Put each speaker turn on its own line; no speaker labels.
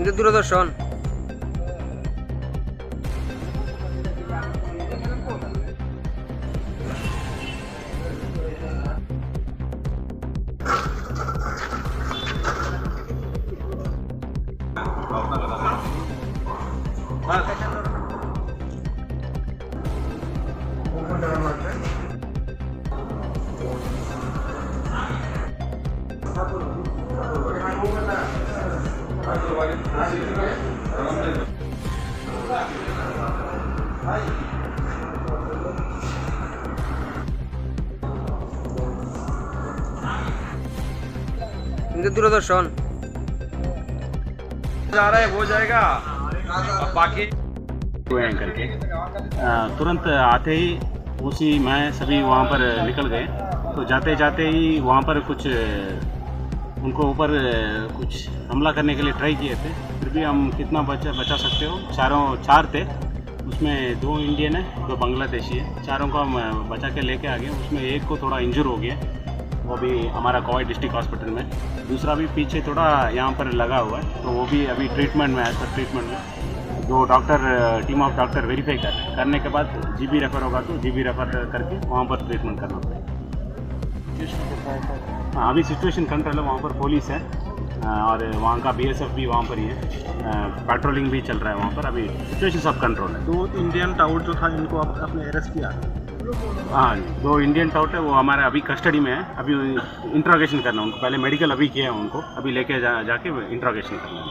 কিন্তু দূরদর্শন কিন্তু দূরদর্শন
जा रहा है वो जाएगा अब बाकी
हुए हैं करके तुरंत आते ही उसी मैं सभी वहाँ पर निकल गए। तो जाते जाते ही वहाँ पर कुछ उनको ऊपर कुछ हमला करने के लिए ट्राई किए थे। फिर भी हम कितना बचा सकते हो, चार थे, उसमें 2 इंडियन है, 2 बांग्लादेशी है। चारों को हम बचा के लेके आ गए। उसमें एक को थोड़ा इंजर हो गया, वो भी हमारा कोविड डिस्ट्रिक्ट हॉस्पिटल में। दूसरा भी पीछे थोड़ा यहाँ पर लगा हुआ है, तो वो भी अभी ट्रीटमेंट में है। सर ट्रीटमेंट में 2 doctor team of doctor verify करने के बाद जीबी रेफर होगा तो जीबी रेफर करके वहाँ पर ट्रीटमेंट करना पड़ेगा। हाँ, अभी सिचुएशन कंट्रोल है, वहाँ पर पुलिस है और वहाँ का BSF भी वहाँ पर ही है, पेट्रोलिंग भी चल रहा है वहाँ पर। अभी सिचुएशन सब कंट्रोल है।
2 इंडियन टाउट जो था इनको आपने अरेस्ट किया?
हाँ, 2 इंडियन टाउट है, वो हमारे अभी कस्टडी में है। अभी इंट्रोगेशन करना है उनको, पहले मेडिकल अभी किया है उनको, अभी लेके जाके इंट्रोगेशन करना है।